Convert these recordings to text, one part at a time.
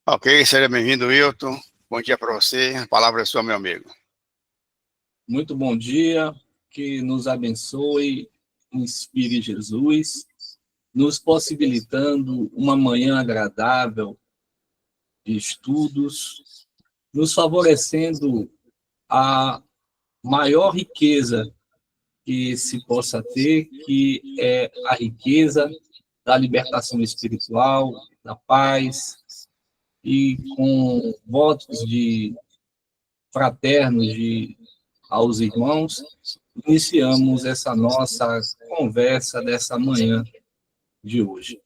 Ok, seja bem-vindo, Wilton. Bom dia para você. A palavra é sua, meu amigo. Muito bom dia, que nos abençoe, inspire Jesus, nos possibilitando uma manhã agradável de estudos, nos favorecendo a maior riqueza que se possa ter, que é a riqueza da libertação espiritual, da paz, e com votos de fraternos aos irmãos, iniciamos essa nossa conversa dessa manhã de hoje.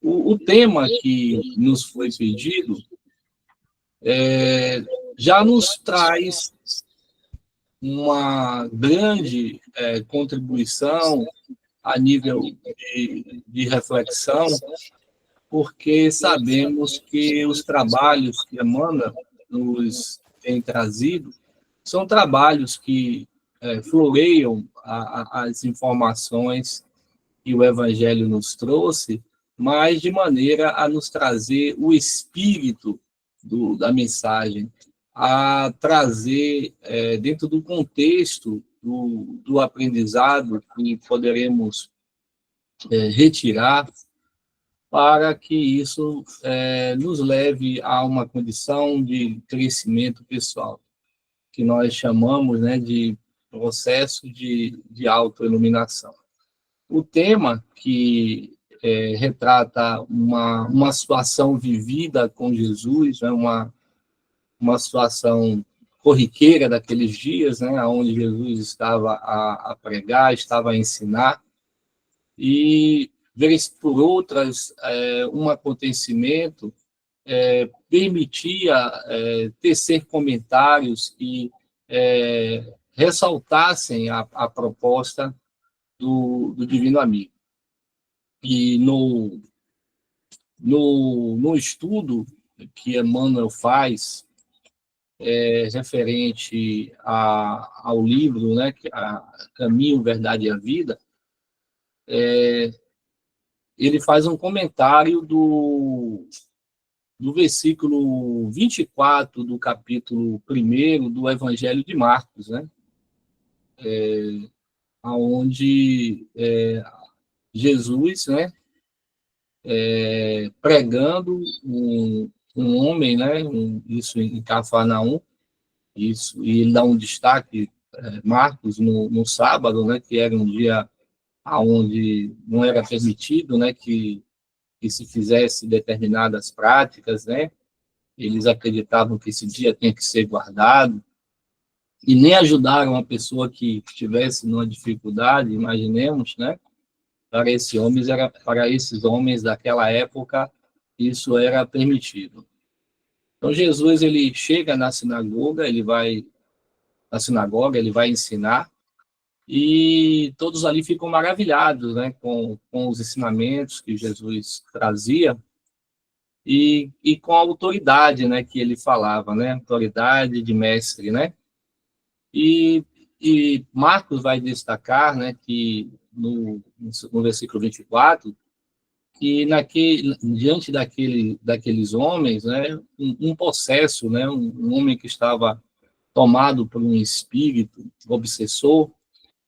O tema que nos foi pedido já nos traz uma grande contribuição a nível de reflexão, porque sabemos que os trabalhos que a Amanda nos tem trazido são trabalhos que floreiam as informações que o Evangelho nos trouxe, mas de maneira a nos trazer o espírito da mensagem, a trazer, dentro do contexto do aprendizado que poderemos retirar, para que isso nos leve a uma condição de crescimento pessoal, que nós chamamos, né, de processo de autoiluminação. O tema que retrata uma situação vivida com Jesus, né, uma situação corriqueira daqueles dias, né, onde Jesus estava a pregar, estava a ensinar, e vez por outras, um acontecimento permitia tecer comentários que ressaltassem a proposta do Divino Amigo. E no estudo que Emmanuel faz, referente ao livro, né, Caminho, Verdade e a Vida, ele faz um comentário do versículo 24 do capítulo 1 do Evangelho de Marcos, né? Onde Jesus, né, pregando um homem, né, isso em Cafarnaum, isso, e ele dá um destaque, Marcos, no sábado, né, que era um dia onde não era permitido, né, que se fizesse determinadas práticas, né? Eles acreditavam que esse dia tinha que ser guardado, e nem ajudaram a pessoa que estivesse numa dificuldade, imaginemos, né? Para esses homens daquela época, isso era permitido. Então, Jesus, ele chega na sinagoga, ele vai ensinar, e todos ali ficam maravilhados, né, com os ensinamentos que Jesus trazia, e com a autoridade, né, que ele falava, né, autoridade de mestre, né, e Marcos vai destacar, né, que no versículo 24, que diante daqueles homens, né, um possesso, né, um homem que estava tomado por um espírito obsessor,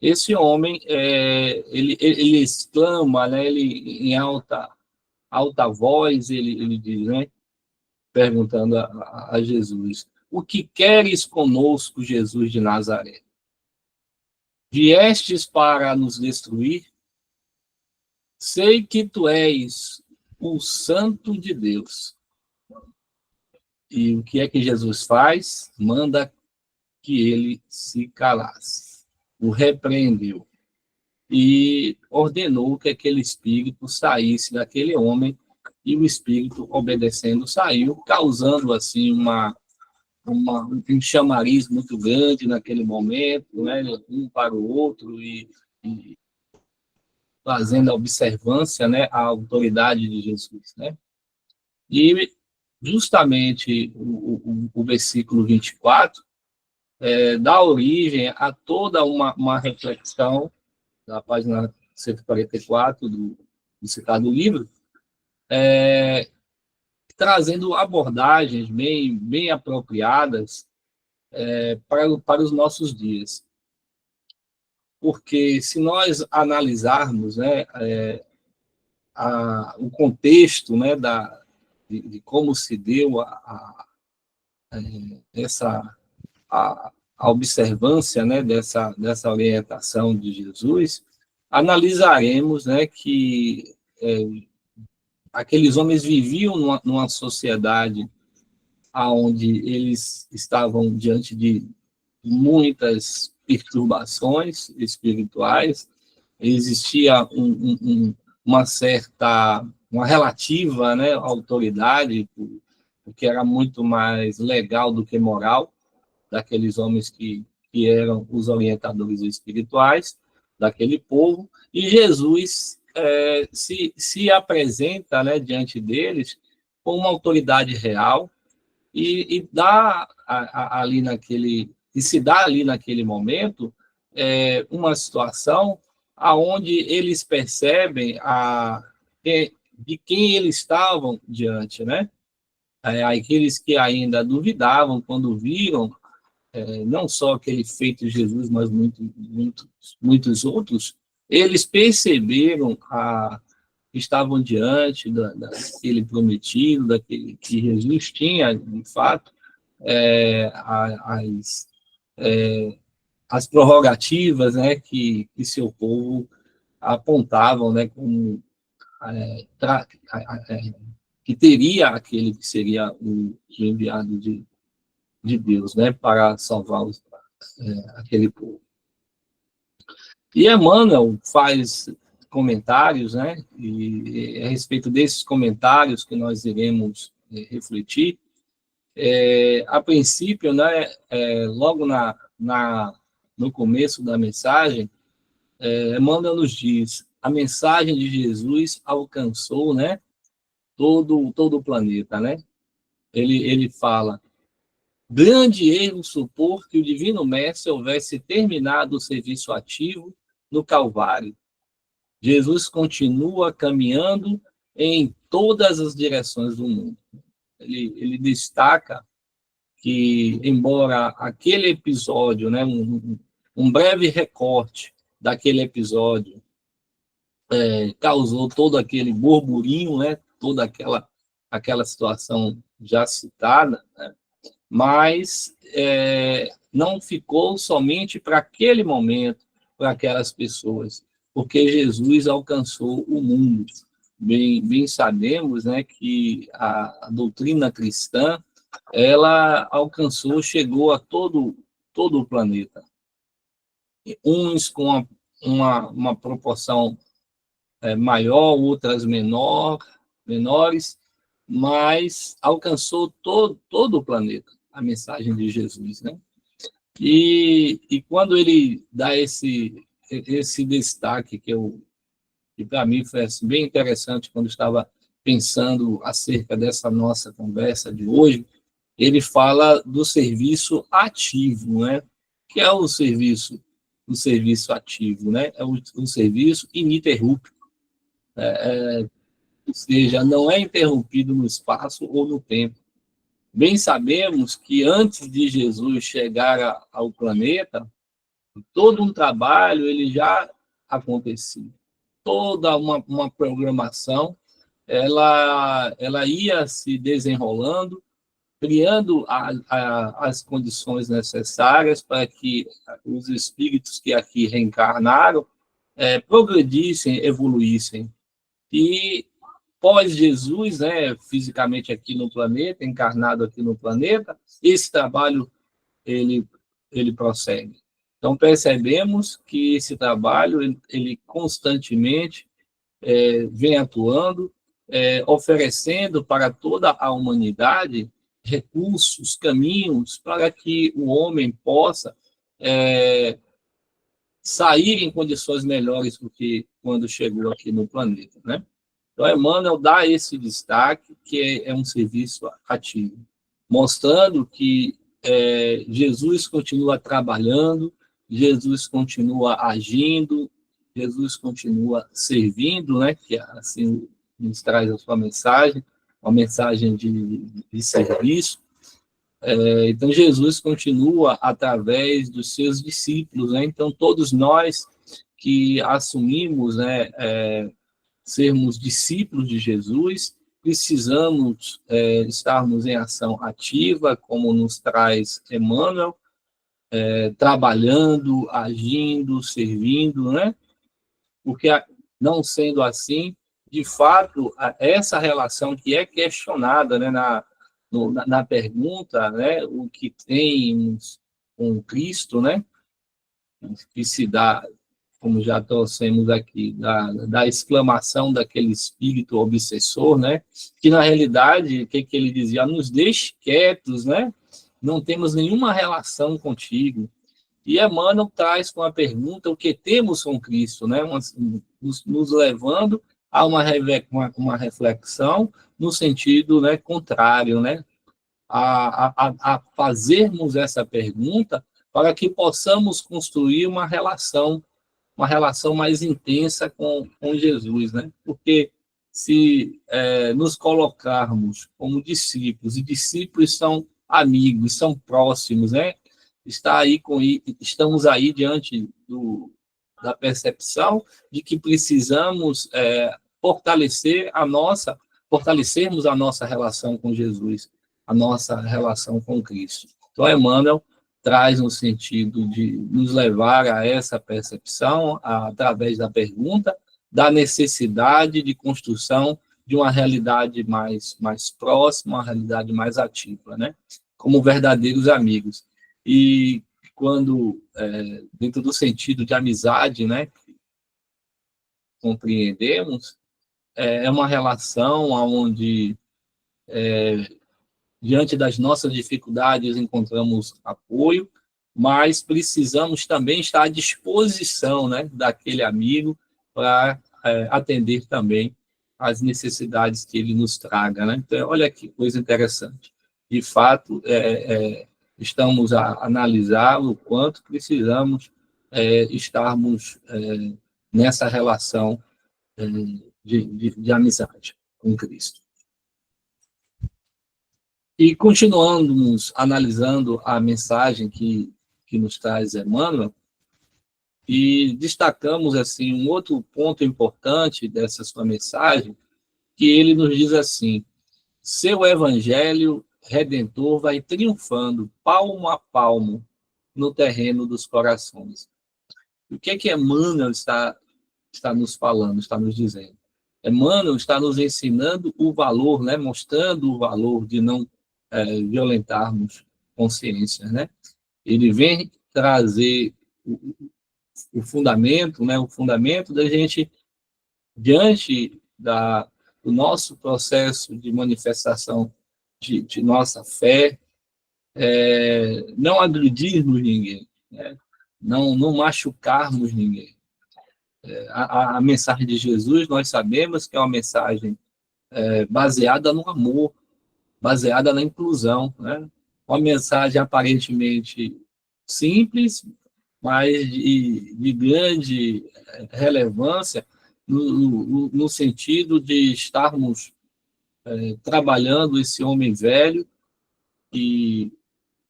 esse homem, ele exclama, né, ele em alta voz, ele diz, né, perguntando a Jesus: o que queres conosco, Jesus de Nazaré? Viestes para nos destruir? Sei que tu és o Santo de Deus. E o que é que Jesus faz? Manda que ele se calasse. O repreendeu. E ordenou que aquele espírito saísse daquele homem, e o espírito, obedecendo, saiu, causando assim um chamariz muito grande naquele momento, né? Um para o outro, e fazendo a observância, né, à autoridade de Jesus, né? E justamente o versículo 24 dá origem a toda uma reflexão da página 144 do citado livro, trazendo abordagens bem apropriadas para os nossos dias. Porque se nós analisarmos, né, o contexto, né, de como se deu a observância, né, dessa orientação de Jesus, analisaremos, né, que aqueles homens viviam numa sociedade onde eles estavam diante de muitas perturbações espirituais, existia uma relativa, né, autoridade, que era muito mais legal do que moral, daqueles homens que eram os orientadores espirituais daquele povo, e Jesus se apresenta, né, diante deles com uma autoridade real e se dá ali naquele momento uma situação aonde eles percebem de quem eles estavam diante, né? Aqueles que ainda duvidavam quando viram não só aquele feito de Jesus, mas muitos outros, eles perceberam que estavam diante daquele prometido, daquele que Jesus tinha, de fato, as prerrogativas, né, que seu povo apontavam, né, como que teria aquele que seria o enviado de Deus, né, para salvar aquele povo. E Emmanuel faz comentários, né, e a respeito desses comentários que nós iremos refletir. A princípio, né, logo no começo da mensagem, Emmanuel nos diz: a mensagem de Jesus alcançou, né, todo o planeta, né? Ele fala: grande erro supor que o Divino Mestre houvesse terminado o serviço ativo no Calvário. Jesus continua caminhando em todas as direções do mundo. Ele destaca que, embora aquele episódio, né, um breve recorte daquele episódio, causou todo aquele burburinho, né, toda aquela situação já citada, né, mas não ficou somente para aquele momento, para aquelas pessoas, porque Jesus alcançou o mundo. Bem sabemos, né, que a doutrina cristã, ela chegou a todo o planeta. Uns com uma proporção maior, outras menores, mas alcançou todo o planeta a mensagem de Jesus, né? E quando ele dá esse destaque que para mim foi assim, bem interessante quando estava pensando acerca dessa nossa conversa de hoje, ele fala do serviço ativo, né? Que é o serviço ativo, né? É um serviço ininterrupto, ou seja, não é interrompido no espaço ou no tempo. Bem sabemos que antes de Jesus chegar ao planeta, todo um trabalho ele já acontecia. Toda uma programação, ela ia se desenrolando, criando as condições necessárias para que os espíritos que aqui reencarnaram progredissem, evoluíssem. E pós-Jesus, né, fisicamente aqui no planeta, encarnado aqui no planeta, esse trabalho ele prossegue. Então, percebemos que esse trabalho, ele constantemente vem atuando, oferecendo para toda a humanidade recursos, caminhos, para que o homem possa sair em condições melhores do que quando chegou aqui no planeta, né? Então, Emmanuel dá esse destaque, que é um serviço ativo, mostrando que Jesus continua trabalhando, Jesus continua agindo, Jesus continua servindo, né? Que assim nos traz a sua mensagem, uma mensagem de serviço. Então, Jesus continua através dos seus discípulos, né? Então, todos nós que assumimos, né, sermos discípulos de Jesus, precisamos estarmos em ação ativa, como nos traz Emmanuel, trabalhando, agindo, servindo, né? Porque, não sendo assim, de fato, essa relação que é questionada, né, na pergunta, né, o que temos com Cristo, né, que se dá, como já trouxemos aqui, da exclamação daquele espírito obsessor, né, que na realidade, o que ele dizia? Nos deixe quietos, né, não temos nenhuma relação contigo. E Emmanuel traz com a pergunta o que temos com Cristo, né, nos levando a uma reflexão no sentido, né, contrário, né, a fazermos essa pergunta para que possamos construir uma relação mais intensa com Jesus, né? Porque se nos colocarmos como discípulos, e discípulos são amigos, são próximos, né? Estamos aí diante da percepção de que precisamos fortalecermos a nossa relação com Jesus, a nossa relação com Cristo. Então, Emmanuel traz no sentido de nos levar a essa percepção, através da pergunta, da necessidade de construção de uma realidade mais próxima, uma realidade mais ativa, né? Como verdadeiros amigos. E quando, dentro do sentido de amizade, né, compreendemos, é uma relação onde, diante das nossas dificuldades, encontramos apoio, mas precisamos também estar à disposição, né, daquele amigo para atender também às necessidades que ele nos traga, né? Então, olha que coisa interessante. De fato, estamos a analisar o quanto precisamos estarmos nessa relação de amizade com Cristo. E continuamos analisando a mensagem que nos traz Emmanuel, e destacamos assim um outro ponto importante dessa sua mensagem, que ele nos diz assim: seu evangelho redentor vai triunfando palmo a palmo no terreno dos corações. O que é que Emmanuel está nos falando, está nos dizendo? Emmanuel está nos ensinando o valor, né, mostrando o valor de não violentarmos consciências, né? Ele vem trazer o fundamento, né, o fundamento da gente, diante do nosso processo de manifestação de nossa fé, não agredirmos ninguém, né? Não machucarmos ninguém. A mensagem de Jesus, nós sabemos que é uma mensagem baseada no amor, baseada na inclusão, né? Uma mensagem aparentemente simples, mas de grande relevância no sentido de estarmos trabalhando esse homem velho que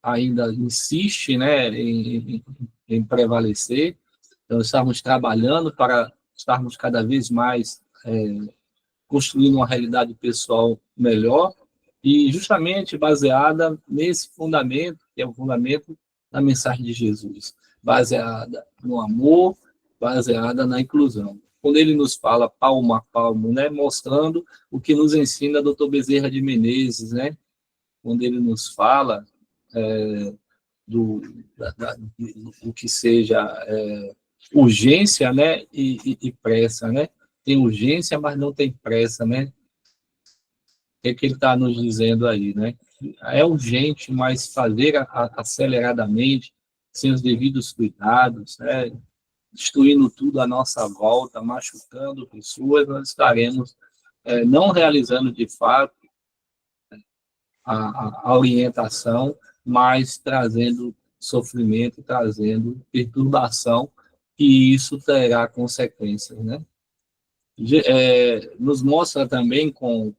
ainda insiste, né, em prevalecer. Então, estamos trabalhando para estarmos cada vez mais construindo uma realidade pessoal melhor, e justamente baseada nesse fundamento, que é o fundamento da mensagem de Jesus, baseada no amor, baseada na inclusão. Quando ele nos fala palmo a palmo, né, mostrando o que nos ensina Dr. Bezerra de Menezes, né, quando ele nos fala do que seja urgência, né, e pressa, né? Tem urgência, mas não tem pressa, né? O que ele está nos dizendo aí, né? É urgente, mas fazer aceleradamente, sem os devidos cuidados, né? Destruindo tudo à nossa volta, machucando pessoas, nós estaremos não realizando de fato a orientação, mas trazendo sofrimento, trazendo perturbação, e isso terá consequências, né? Nos mostra também com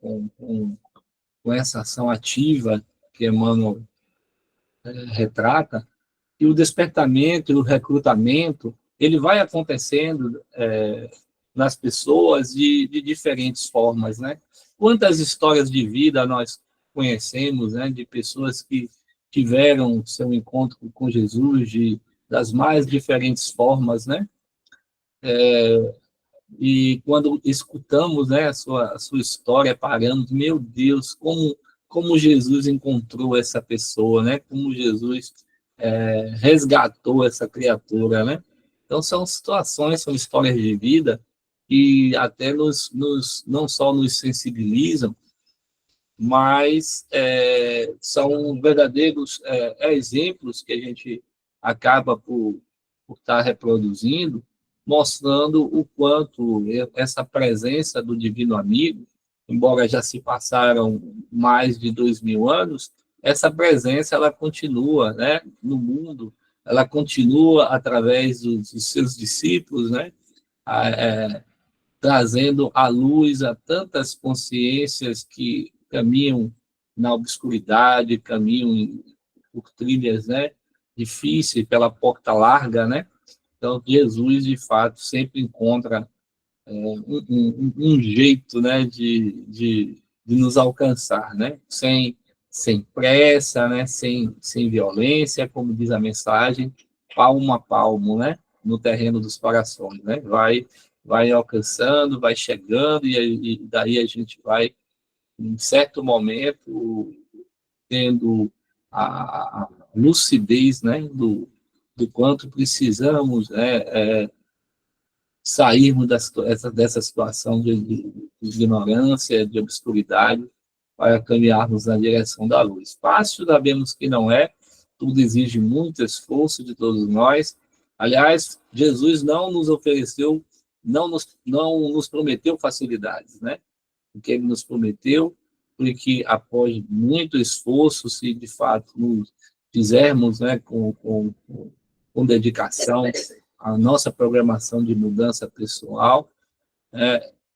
com essa ação ativa que Emmanuel retrata, e o despertamento e o recrutamento, ele vai acontecendo nas pessoas de diferentes formas, né? Quantas histórias de vida nós conhecemos, né, de pessoas que tiveram seu encontro com Jesus das mais diferentes formas, né? E quando escutamos, né, a sua história, paramos, meu Deus, como Jesus encontrou essa pessoa, né? Como Jesus resgatou essa criatura, né? Então, são situações, são histórias de vida que até não só nos sensibilizam, mas são verdadeiros exemplos que a gente acaba por estar reproduzindo, mostrando o quanto essa presença do Divino Amigo, embora já se passaram mais de 2000 anos, essa presença ela continua, né, no mundo, ela continua através dos seus discípulos, né, trazendo à luz a tantas consciências que caminham na obscuridade, caminham por trilhas, né, difíceis, pela porta larga, né? Então, Jesus, de fato, sempre encontra um jeito, né, de nos alcançar, né? Sem pressa, né? Sem violência, como diz a mensagem, palmo a palmo, né? No terreno dos corações, né? Vai alcançando, vai chegando, e daí a gente vai, em certo momento, tendo a lucidez, né, do quanto precisamos sairmos dessa situação de ignorância, de obscuridade, para caminharmos na direção da luz. Fácil, sabemos que não é, tudo exige muito esforço de todos nós. Aliás, Jesus não nos ofereceu, não nos prometeu facilidades, né? O que ele nos prometeu, porque após muito esforço, se de fato nos fizermos, né, com dedicação, a nossa programação de mudança pessoal,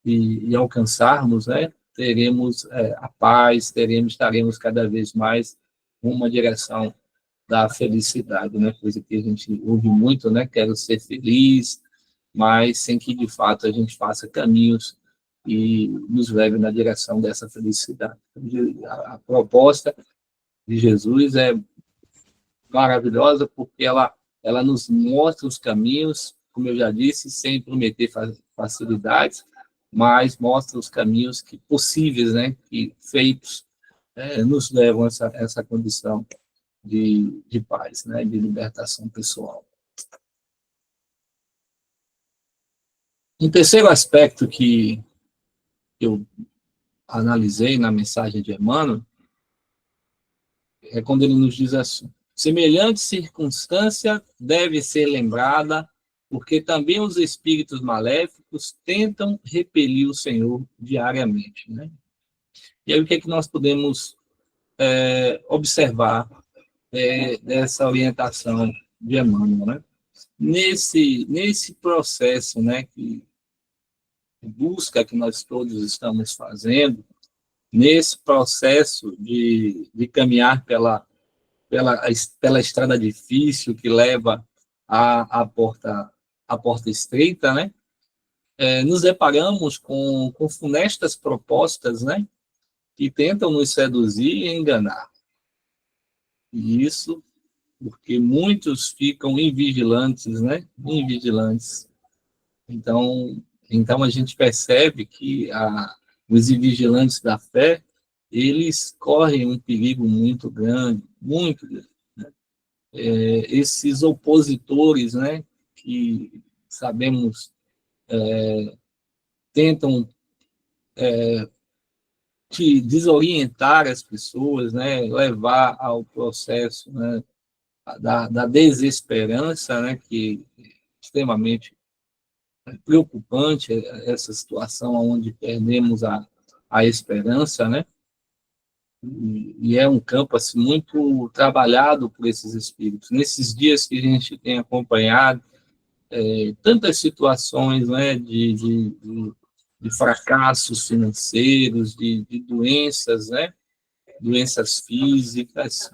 e alcançarmos, né, teremos a paz, estaremos cada vez mais numa direção da felicidade, né, coisa que a gente ouve muito, né, quero ser feliz, mas sem que de fato a gente faça caminhos e nos leve na direção dessa felicidade. A proposta de Jesus é maravilhosa porque ela nos mostra os caminhos, como eu já disse, sem prometer facilidades, mas mostra os caminhos possíveis, né, que feitos nos levam a essa condição de paz, né, de libertação pessoal. Um terceiro aspecto que eu analisei na mensagem de Emmanuel é quando ele nos diz assim: semelhante circunstância deve ser lembrada, porque também os espíritos maléficos tentam repelir o Senhor diariamente, né? E aí o que é que nós podemos observar dessa orientação de Emmanuel, né? Nesse processo, né, que busca que nós todos estamos fazendo, nesse processo de caminhar pela estrada difícil que leva à porta estreita, né? Nos deparamos com funestas propostas, né, que tentam nos seduzir e enganar. E isso porque muitos ficam invigilantes, né? Invigilantes. Então a gente percebe que os invigilantes da fé, eles correm um perigo muito grande, muito grande. Né? Esses opositores, né, que sabemos tentam de desorientar as pessoas, né, levar ao processo, né, da desesperança, né, que é extremamente preocupante essa situação onde perdemos a esperança, né? E é um campo assim, muito trabalhado por esses espíritos. Nesses dias que a gente tem acompanhado tantas situações, né, de fracassos financeiros, de doenças, né, doenças físicas,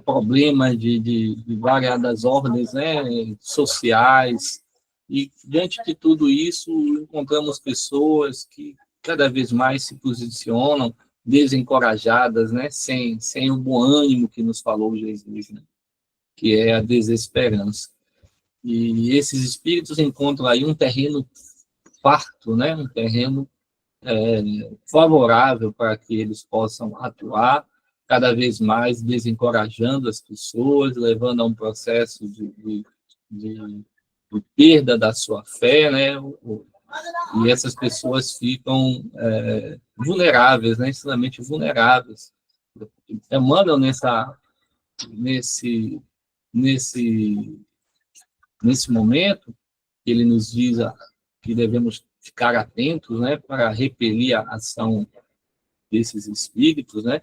problemas de variadas ordens, né, sociais, e diante de tudo isso, encontramos pessoas que cada vez mais se posicionam desencorajadas, né, sem o bom ânimo que nos falou Jesus, né, que é a desesperança. E esses espíritos encontram aí um terreno farto, né, um terreno favorável para que eles possam atuar, cada vez mais desencorajando as pessoas, levando a um processo de perda da sua fé, né? E essas pessoas ficam vulneráveis, né? Extremamente vulneráveis. Mandam nesse, nesse momento, ele nos diz que devemos ficar atentos, né, para repelir a ação desses espíritos, né,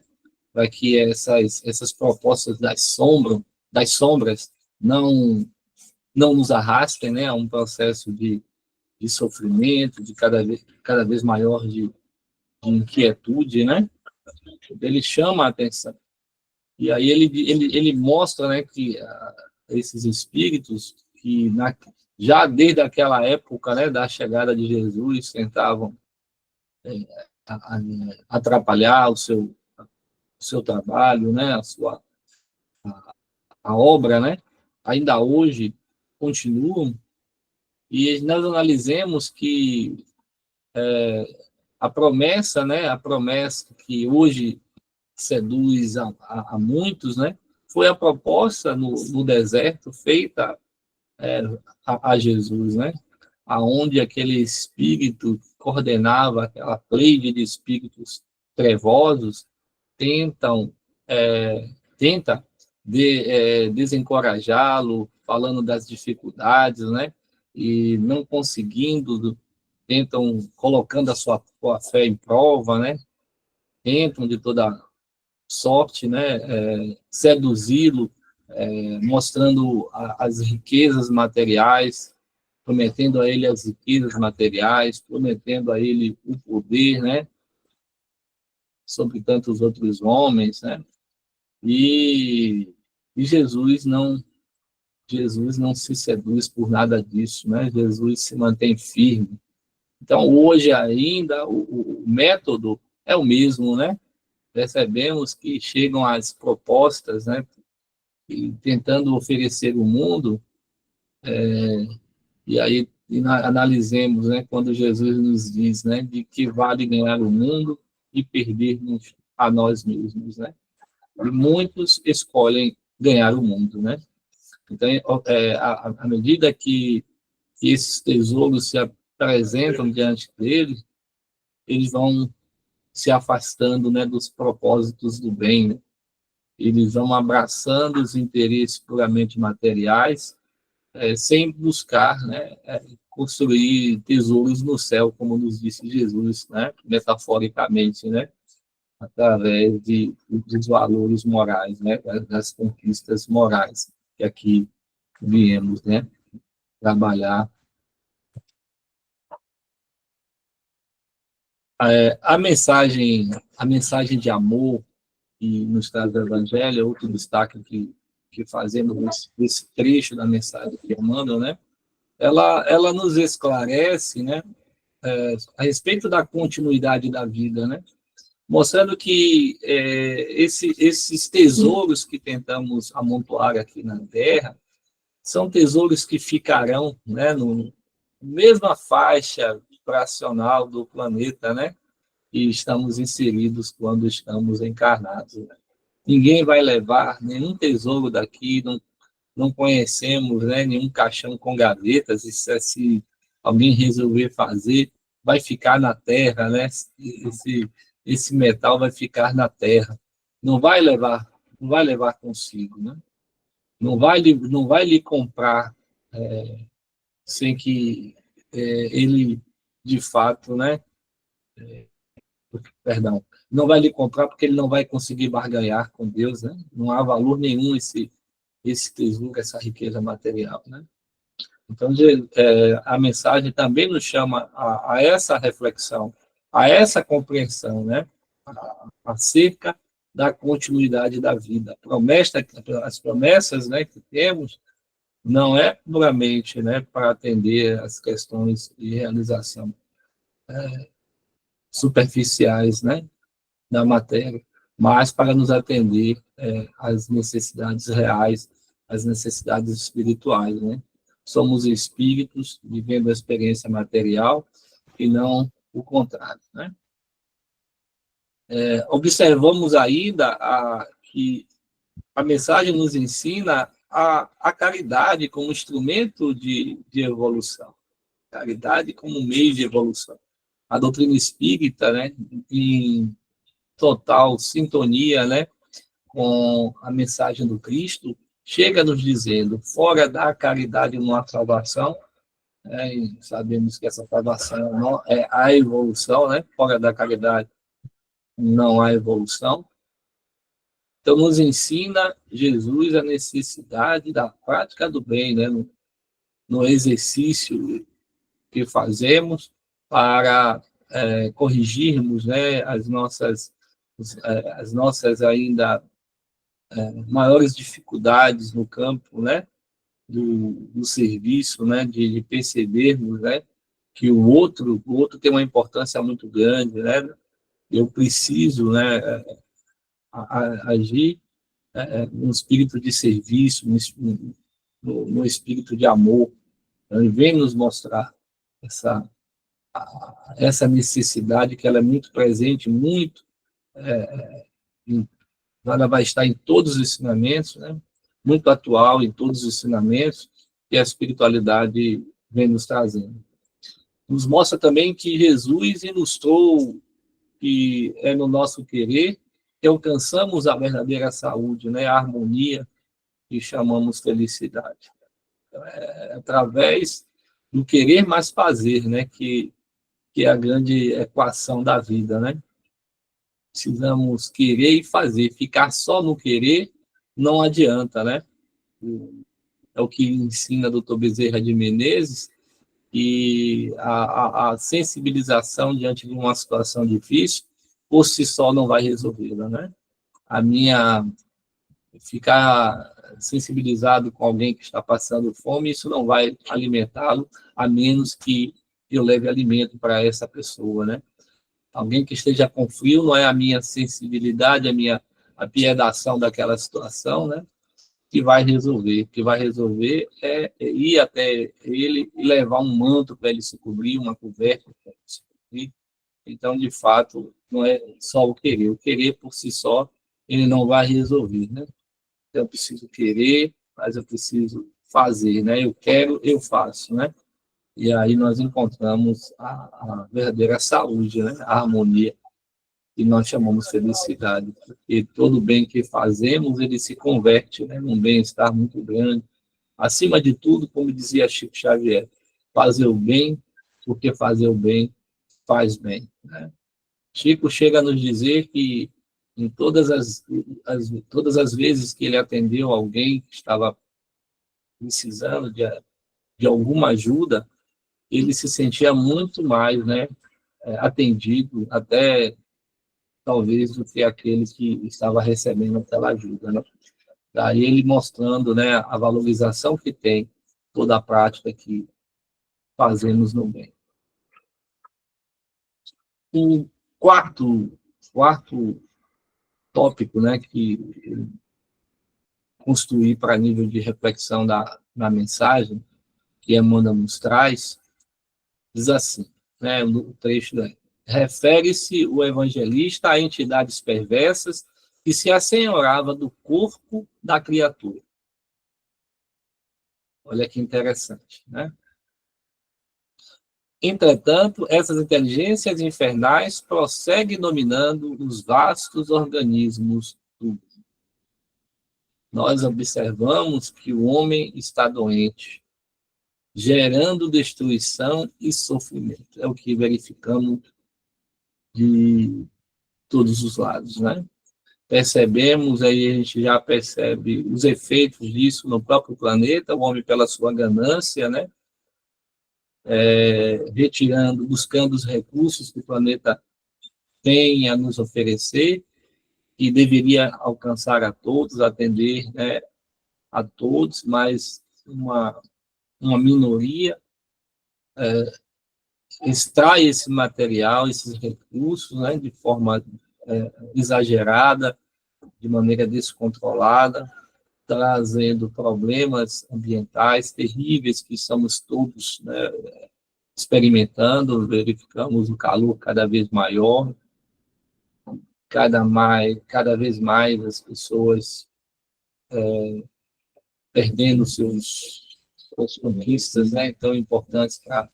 para que essas propostas das sombras não nos arrastem, né, a um processo de sofrimento, de cada vez maior de inquietude, né? Ele chama a atenção. E aí ele mostra, né, que esses espíritos que já desde aquela época, né, da chegada de Jesus, tentavam atrapalhar o seu trabalho, né, a obra, né, ainda hoje continuam, e nós analisemos que a promessa, né, a promessa que hoje seduz a muitos, né, foi a proposta no deserto feita a Jesus, né, aonde aquele espírito que coordenava aquela pleide de espíritos trevosos tenta desencorajá-lo, falando das dificuldades, né, e não conseguindo, tentam colocando a sua fé em prova, né, tentam de toda sorte, né, seduzi-lo, mostrando as riquezas materiais, prometendo a ele as riquezas materiais, prometendo a ele o poder, né, sobre tantos outros homens, né, e Jesus não se seduz por nada disso, né, Jesus se mantém firme. Então, hoje ainda, o método é o mesmo, né, percebemos que chegam as propostas, né, tentando oferecer o mundo, e aí analisemos, né, quando Jesus nos diz, né, de que vale ganhar o mundo e perdermos a nós mesmos, né? E muitos escolhem ganhar o mundo, né? Então, à medida que esses tesouros se apresentam diante deles, eles vão se afastando, né, dos propósitos do bem, né? Eles vão abraçando os interesses puramente materiais, sem buscar, né, construir tesouros no céu, como nos disse Jesus, né, metaforicamente, né, através dos valores morais, né, das conquistas morais que aqui viemos, né, trabalhar. A mensagem de amor que nos traz o Evangelho, outro destaque que fazemos desse trecho da mensagem que Emmanuel, né, ela nos esclarece, né, a respeito da continuidade da vida, né, mostrando que esses tesouros que tentamos amontoar aqui na Terra são tesouros que ficarão, né, na mesma faixa vibracional do planeta, né, e estamos inseridos quando estamos encarnados. Né? Ninguém vai levar nenhum tesouro daqui, não conhecemos, né, nenhum caixão com gavetas, e se alguém resolver fazer, vai ficar na Terra, né? Esse metal vai ficar na Terra. Não vai levar consigo, né? Não vai lhe comprar sem que ele, de fato, né? Perdão, não vai lhe comprar porque ele não vai conseguir barganhar com Deus, né? Não há valor nenhum esse tesouro, essa riqueza material, né? Então, a mensagem também nos chama a essa reflexão, a essa compreensão, né? acerca da continuidade da vida. As promessas, né, que temos não é puramente, né, para atender as questões de realização superficiais, né, da matéria, mas para nos atender às necessidades reais, às necessidades espirituais, né? Somos espíritos vivendo a experiência material e não o contrário, né? Observamos ainda que a mensagem nos ensina a caridade como instrumento de evolução, caridade como meio de evolução. A doutrina espírita, né, em total sintonia, né, com a mensagem do Cristo, chega nos dizendo, fora da caridade não há salvação, e sabemos que essa salvação não é a evolução, né, fora da caridade não há evolução. Então, nos ensina Jesus a necessidade da prática do bem, né, no exercício que fazemos para corrigirmos, né, as nossas ainda maiores dificuldades no campo, né, do serviço, né, de percebermos, né, que o outro tem uma importância muito grande, né, eu preciso, né, agir no espírito de serviço, no espírito de amor. Ele vem nos mostrar essa necessidade que ela é muito presente, muito ela vai estar em todos os ensinamentos, né? Muito atual em todos os ensinamentos, que a espiritualidade vem nos trazendo. Nos mostra também que Jesus ilustrou que é no nosso querer que alcançamos a verdadeira saúde, né? A harmonia que chamamos felicidade. Através do querer mais fazer, né? Que é a grande equação da vida, né? Precisamos querer e fazer. Ficar só no querer não adianta, né? É o que ensina o Dr. Bezerra de Menezes, e a sensibilização diante de uma situação difícil, por si só não vai resolvê-la, né? Ficar sensibilizado com alguém que está passando fome, isso não vai alimentá-lo, a menos que eu leve alimento para essa pessoa, né? Alguém que esteja com frio, não é a minha sensibilidade, a piedação daquela situação, né, que vai resolver. O que vai resolver é ir até ele e levar um manto para ele se cobrir, uma coberta para ele se cobrir. Então, de fato, não é só o querer por si só, ele não vai resolver, né? Eu preciso querer, mas eu preciso fazer, né? Eu quero, eu faço, né? E aí nós encontramos a verdadeira saúde, né? A harmonia, que nós chamamos felicidade. Porque todo bem que fazemos, ele se converte, né, num bem-estar muito grande. Acima de tudo, como dizia Chico Xavier, fazer o bem, porque fazer o bem faz bem, né? Chico chega a nos dizer que em todas as vezes que ele atendeu alguém que estava precisando de alguma ajuda, ele se sentia muito mais, né, atendido, até talvez do que aquele que estava recebendo aquela ajuda, né? Daí ele mostrando, né, a valorização que tem toda a prática que fazemos no bem. O quarto tópico, né, que construir para nível de reflexão da mensagem que Emmanuel nos traz, diz assim, né, no trecho daí: refere-se o evangelista a entidades perversas que se assenhorava do corpo da criatura. Olha que interessante, né? Entretanto, essas inteligências infernais prosseguem dominando os vastos organismos do mundo. Nós observamos que o homem está doente, gerando destruição e sofrimento. É o que verificamos de todos os lados, né? Percebemos, aí a gente já percebe os efeitos disso no próprio planeta, o homem pela sua ganância, né? Buscando os recursos que o planeta tem a nos oferecer e deveria alcançar a todos, atender, né, a todos, mas uma minoria extrai esse material, esses recursos, né, de forma exagerada, de maneira descontrolada, trazendo problemas ambientais terríveis que estamos todos, né, experimentando, verificamos o calor cada vez maior, cada vez mais as pessoas perdendo suas conquistas, né, tão importantes para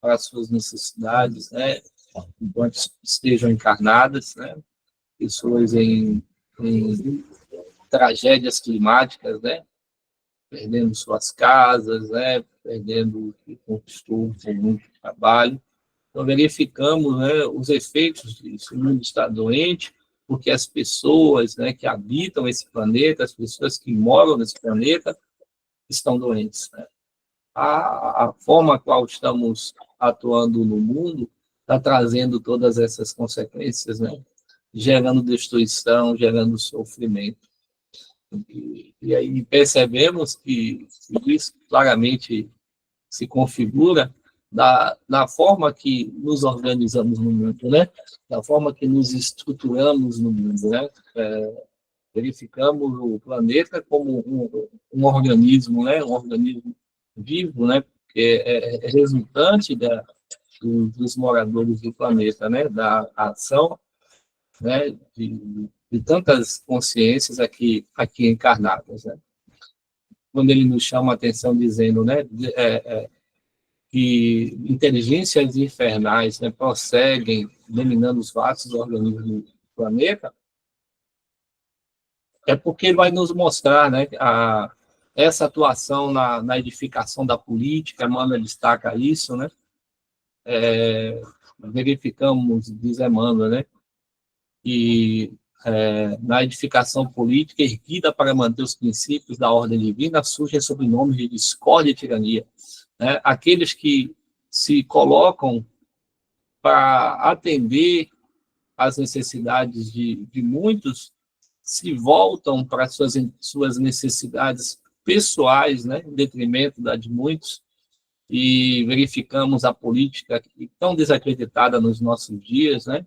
as suas necessidades, né, enquanto estejam encarnadas, né, pessoas em tragédias climáticas, né, perdendo suas casas, né, perdendo o que conquistou com muito trabalho. Então, verificamos, né, os efeitos disso. O mundo está doente, porque as pessoas, né, que habitam esse planeta, as pessoas que moram nesse planeta, estão doentes. Né? A forma qual estamos atuando no mundo está trazendo todas essas consequências, né? Gerando destruição, gerando sofrimento. E aí percebemos que isso claramente se configura da forma que nos organizamos no mundo, né? Da forma que nos estruturamos no mundo, né? Verificamos o planeta como um organismo, né? Um organismo vivo, né? Que é resultante dos moradores do planeta, né? Da ação, né? De tantas consciências aqui encarnadas, né? Quando ele nos chama a atenção dizendo, né? Que inteligências infernais, né, prosseguem dominando os vastos organismos do planeta, é porque ele vai nos mostrar, né, essa atuação na edificação da política. Emmanuel destaca isso, né, verificamos, diz Emmanuel, né, que na edificação política erguida para manter os princípios da ordem divina surgem sobrenomes de discórdia e tirania. Né? Aqueles que se colocam para atender às necessidades de muitos se voltam para suas necessidades pessoais, né, em detrimento da de muitos, e verificamos a política tão desacreditada nos nossos dias, né?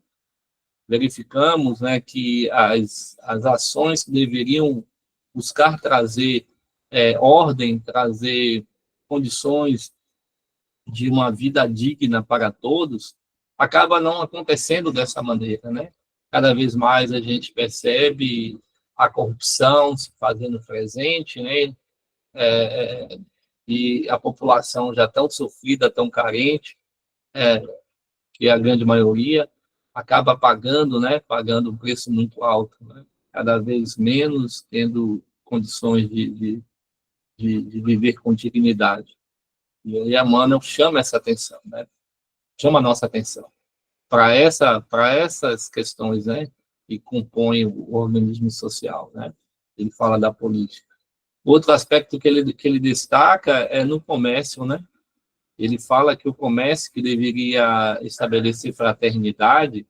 Verificamos, né, que as ações que deveriam buscar trazer ordem, trazer condições de uma vida digna para todos, acaba não acontecendo dessa maneira, né? Cada vez mais a gente percebe a corrupção se fazendo presente, né? E a população já tão sofrida, tão carente, que a grande maioria acaba pagando, né? Pagando um preço muito alto, né? Cada vez menos tendo condições de viver com dignidade. E aí a Emmanuel chama essa atenção, né? Chama a nossa atenção para essas questões, né? Que compõem o organismo social, né? Ele fala da política. Outro aspecto que ele destaca é no comércio, né? Ele fala que o comércio, que deveria estabelecer fraternidade,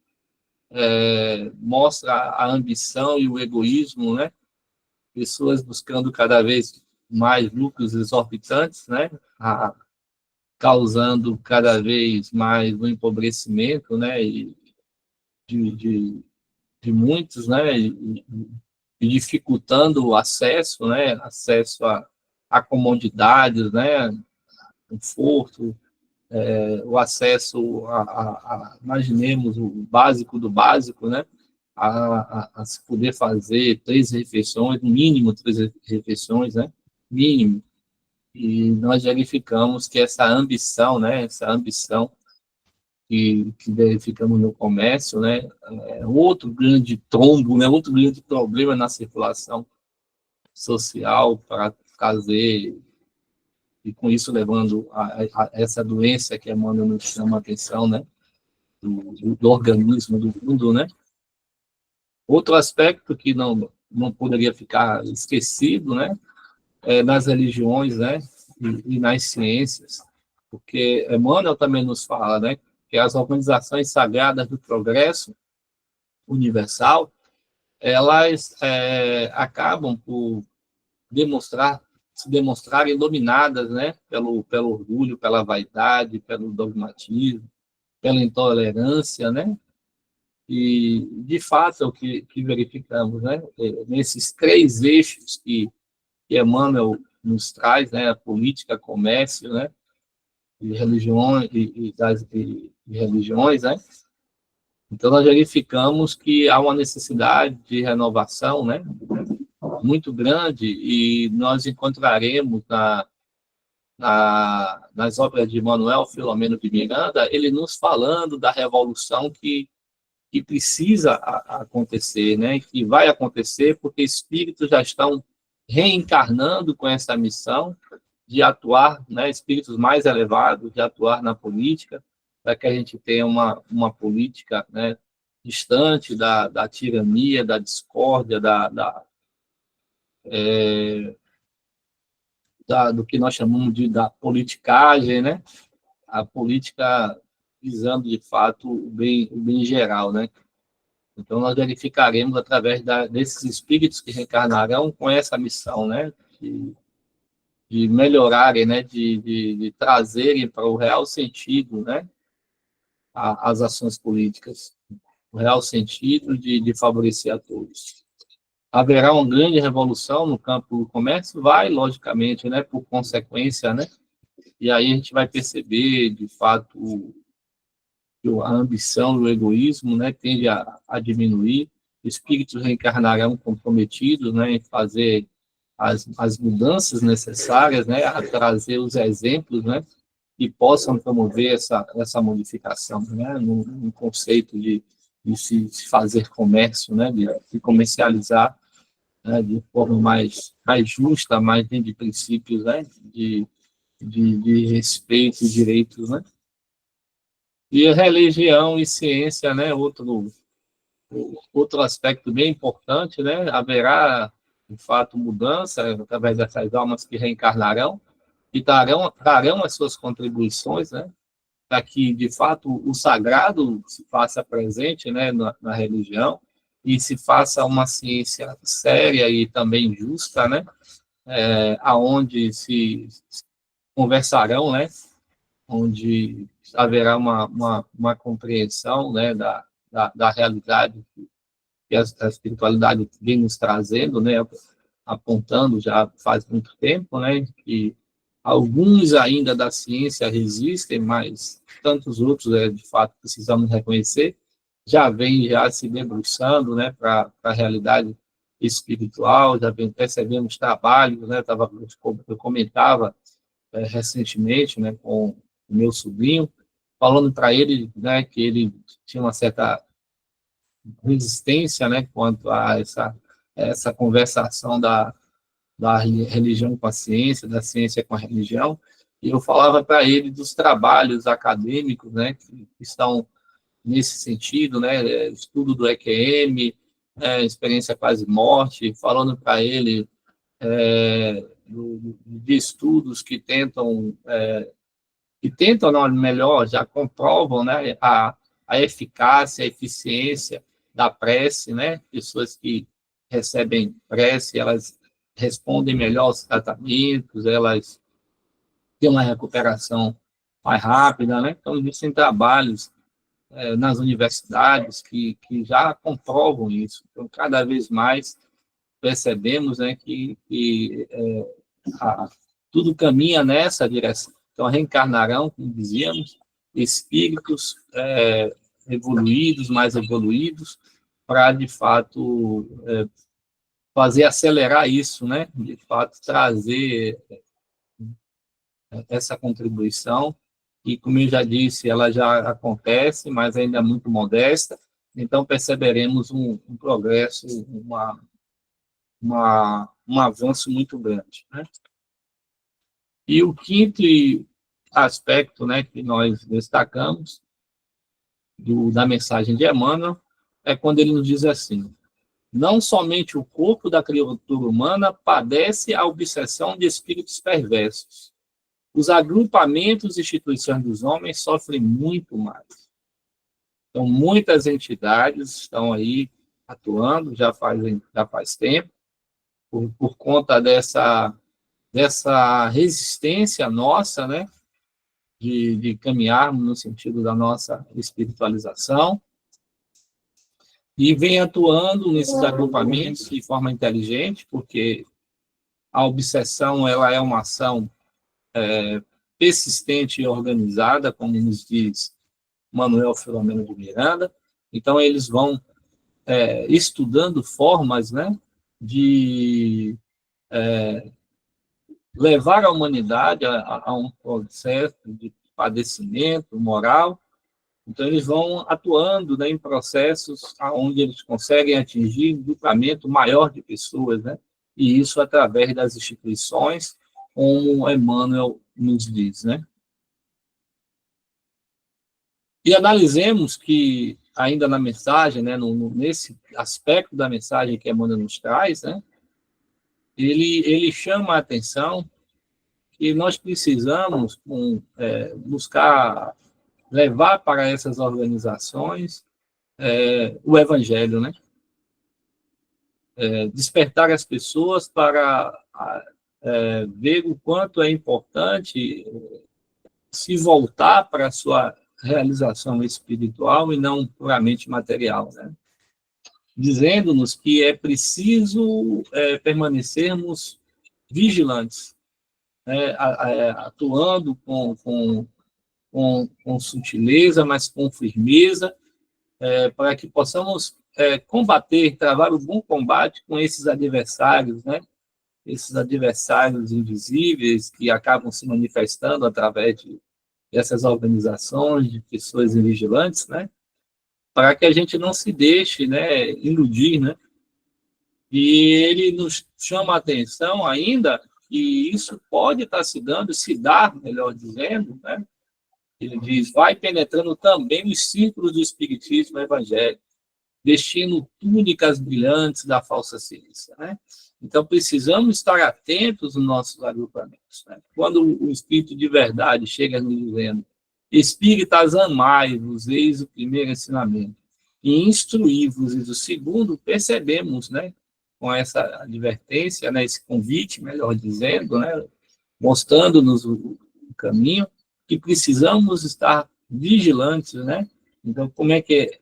mostra a ambição e o egoísmo, né? Pessoas buscando cada vez mais lucros exorbitantes, né? Causando cada vez mais um empobrecimento, né? E de muitos, né? E dificultando o acesso, né? Acesso a comodidades, né? Conforto, o acesso imaginemos, o básico do básico, né? A se poder fazer 3 refeições, no mínimo 3 refeições, né? Mínimo. E nós verificamos que essa ambição, né? Essa ambição que verificamos no comércio, né? É outro grande tombo, né? Outro grande problema na circulação social para fazer, e com isso levando a essa doença que a Emmanuel nos chama a atenção, né? Do organismo do mundo, né? Outro aspecto que não poderia ficar esquecido, né? Nas religiões, né? E nas ciências, porque Emmanuel também nos fala, né? Que as organizações sagradas do progresso universal, elas acabam por se demonstrarem dominadas, né, pelo orgulho, pela vaidade, pelo dogmatismo, pela intolerância, né? E, de fato, é o que verificamos, né? Nesses três eixos que Emmanuel nos traz, né? A política, comércio, né? E religiões, e religiões, né? Então, nós verificamos que há uma necessidade de renovação, né? Muito grande, e nós encontraremos nas obras de Manuel Filomeno de Miranda, ele nos falando da revolução que precisa acontecer, né? Que vai acontecer porque espíritos já estão reencarnando com essa missão de atuar, né? Espíritos mais elevados, de atuar na política, para que a gente tenha uma política, né? Distante da tirania, da discórdia, do que nós chamamos da politicagem, né? A política visando, de fato, o bem geral, né? Então, nós verificaremos, através desses espíritos que reencarnarão, com essa missão, né? De melhorarem, né? De trazerem para o real sentido, né? As ações políticas, o real sentido de favorecer a todos. Haverá uma grande revolução no campo do comércio? Vai, logicamente, né? Por consequência, né? E aí a gente vai perceber, de fato, a ambição e o egoísmo, né, tende a diminuir. Espíritos reencarnarão comprometidos, né, em fazer as mudanças necessárias, né, a trazer os exemplos, né, que possam promover essa modificação, né, no conceito de se fazer comércio, né, de comercializar, né, de forma mais justa, mais dentro de princípios, né, de respeito e direitos, né. E religião e ciência, né, outro aspecto bem importante, né, haverá, de fato, mudança através dessas almas que reencarnarão e trarão as suas contribuições, né, para que, de fato, o sagrado se faça presente, né, na religião e se faça uma ciência séria e também justa, né, aonde se conversarão, né, onde haverá uma compreensão, né, da realidade que a espiritualidade vem nos trazendo, né, apontando já faz muito tempo, né, que alguns ainda da ciência resistem, mas tantos outros, de fato, precisamos reconhecer, já vem já se debruçando, né, para a realidade espiritual, já percebemos trabalhos, né, eu comentava recentemente, né, com o meu sobrinho, falando para ele, né, que ele tinha uma certa resistência, né, quanto a essa conversação da religião com a ciência, da ciência com a religião, e eu falava para ele dos trabalhos acadêmicos, né, que estão nesse sentido, né, estudo do EQM, experiência quase morte, falando para ele de estudos que tentam, não, melhor, já comprovam, né, a eficácia, a eficiência da prece, né, pessoas que recebem prece, elas respondem melhor aos tratamentos, elas têm uma recuperação mais rápida, né, então existem trabalhos nas universidades que já comprovam isso, então cada vez mais percebemos, né, que tudo caminha nessa direção. Então, reencarnarão, como dizíamos, espíritos evoluídos, mais evoluídos, para, de fato, fazer acelerar isso, né? De fato, trazer essa contribuição, e, como eu já disse, ela já acontece, mas ainda é muito modesta, então perceberemos um progresso, um avanço muito grande, né? E o quinto aspecto, né, que nós destacamos da mensagem de Emmanuel é quando ele nos diz assim: não somente o corpo da criatura humana padece a obsessão de espíritos perversos. Os agrupamentos e instituições dos homens sofrem muito mais. Então, muitas entidades estão aí atuando, já faz tempo, por conta dessa resistência nossa, né, de caminharmos no sentido da nossa espiritualização, e vem atuando nesses agrupamentos de forma inteligente, porque a obsessão ela é uma ação persistente e organizada, como nos diz Manuel Filomeno de Miranda. Então, eles vão estudando formas, né, de levar a humanidade a um processo de padecimento moral. Então, eles vão atuando, né, em processos onde eles conseguem atingir um grupamento maior de pessoas, né? E isso através das instituições, como Emmanuel nos diz, né? E analisemos que, ainda na mensagem, né, nesse aspecto da mensagem que Emmanuel nos traz, né, ele chama a atenção que nós precisamos buscar levar para essas organizações o Evangelho, né? Despertar as pessoas para ver o quanto é importante se voltar para a sua realização espiritual e não puramente material, né? Dizendo-nos que é preciso permanecermos vigilantes, né? Atuando com sutileza, mas com firmeza, para que possamos combater, travar o bom combate com esses adversários, né? Esses adversários invisíveis que acabam se manifestando através dessas organizações, de pessoas vigilantes, né? Para que a gente não se deixe, né, iludir, né? E ele nos chama a atenção ainda que isso pode estar se dando, se dá, melhor dizendo, né? Ele diz, vai penetrando também os círculos do espiritismo evangélico, vestindo túnicas brilhantes da falsa ciência, né? Então, precisamos estar atentos nos nossos agrupamentos, né? Quando o Espírito de verdade chega nos dizendo, espíritas, amai-vos, eis o primeiro ensinamento, e instruí-vos, eis o segundo, percebemos, né, com essa advertência, né, esse convite, melhor dizendo, né, mostrando-nos o caminho, que precisamos estar vigilantes, né? Então, como é que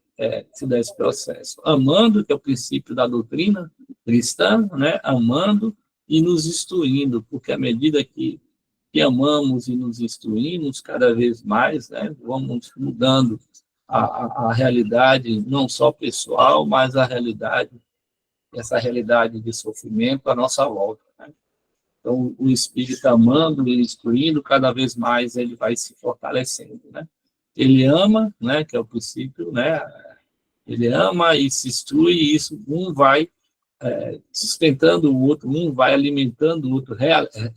se dá esse processo? Amando, que é o princípio da doutrina cristã, né? Amando e nos instruindo, porque à medida que amamos e nos instruímos cada vez mais, né? Vamos mudando a realidade, não só pessoal, mas essa realidade de sofrimento à nossa volta, né? Então, o espírito amando e instruindo, cada vez mais ele vai se fortalecendo, né? Ele ama, né, que é o princípio, né? Ele ama e se instrui, e isso um vai sustentando o outro, um vai alimentando o outro,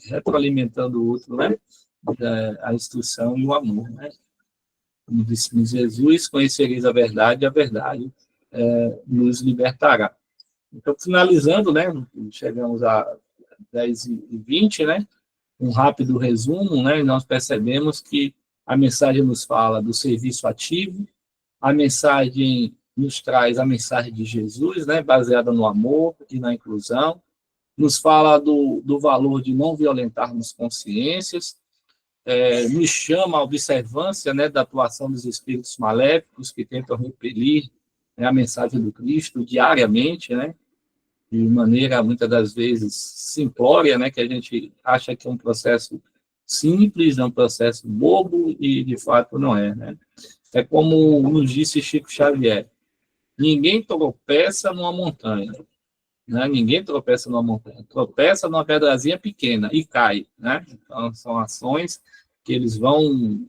retroalimentando o outro, né? A instrução e o amor, né? Como disse Jesus, conhecereis a verdade nos libertará. Então, finalizando, né? Chegamos a 10h20, né? Um rápido resumo, né? E nós percebemos que a mensagem nos fala do serviço ativo, a mensagem nos traz a mensagem de Jesus, né? Baseada no amor e na inclusão, nos fala do valor de não violentarmos consciências, nos chama a observância, né, da atuação dos espíritos maléficos que tentam repelir, né, a mensagem do Cristo diariamente, né? De maneira, muitas das vezes, simplória, né, que a gente acha que é um processo simples, é um processo bobo, e, de fato, não é, né? É como nos disse Chico Xavier, ninguém tropeça numa montanha, né? Ninguém tropeça numa montanha, tropeça numa pedrazinha pequena e cai, né? Então, são ações que eles vão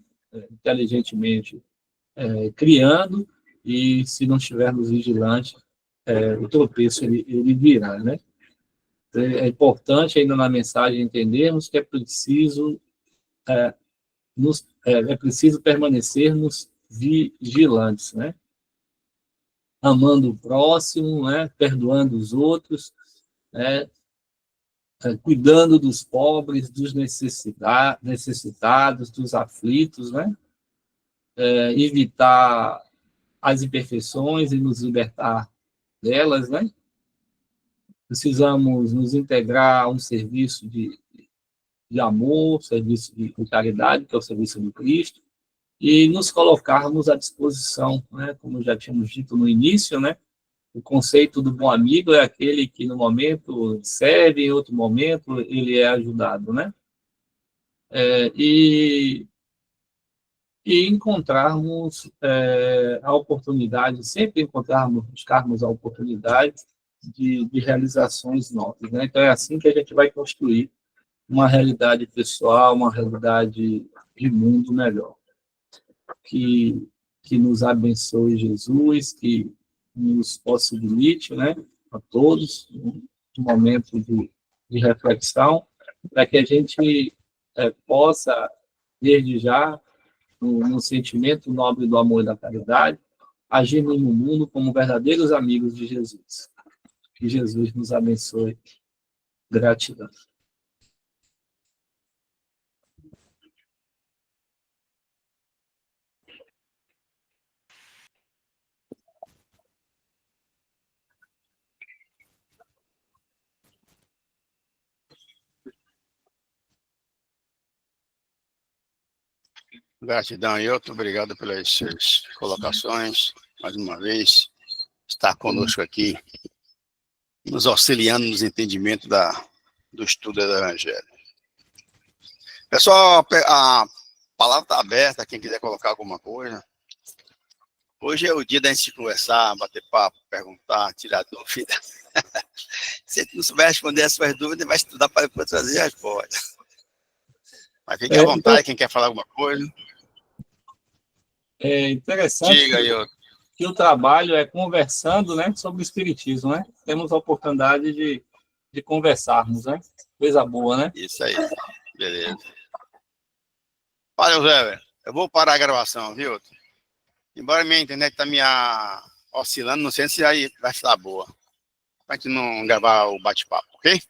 inteligentemente criando, e se não estivermos vigilantes, o tropeço ele virá, né? É importante ainda na mensagem entendermos que é preciso permanecermos vigilantes, né? Amando o próximo, né? Perdoando os outros, né? Cuidando dos pobres, dos necessitados, dos aflitos, né? Evitar as imperfeições e nos libertar delas, né? Precisamos nos integrar a um serviço de amor, serviço de caridade, que é o serviço do Cristo, e nos colocarmos à disposição, né? Como já tínhamos dito no início, né? O conceito do bom amigo é aquele que no momento serve, em outro momento ele é ajudado, né? E encontrarmos a oportunidade, sempre buscarmos a oportunidade de realizações novas, né? Então é assim que a gente vai construir uma realidade pessoal, uma realidade de mundo melhor. Que nos abençoe Jesus, que nos possibilite, né, a todos, um momento de reflexão, para que a gente possa, desde já, no sentimento nobre do amor e da caridade, agirmos no mundo como verdadeiros amigos de Jesus. Que Jesus nos abençoe. Gratidão. Gratidão, Ailton. Obrigado pelas suas colocações. Mais uma vez, estar conosco aqui, nos auxiliando nos entendimentos do estudo do Evangelho. Pessoal, a palavra está aberta, quem quiser colocar alguma coisa. Hoje é o dia da gente conversar, bater papo, perguntar, tirar dúvida. Se não souber responder as suas dúvidas, vai estudar para depois trazer as respostas. Mas fique à vontade, quem quer falar alguma coisa. É interessante. Diga aí, que o trabalho é conversando, né, sobre o espiritismo, né? Temos a oportunidade de conversarmos, né? Coisa boa, né? Isso aí. Beleza. Valeu, Zé. Eu vou parar a gravação, viu? Embora minha internet está me oscilando, não sei se aí vai estar boa. Para a gente não gravar o bate-papo, ok?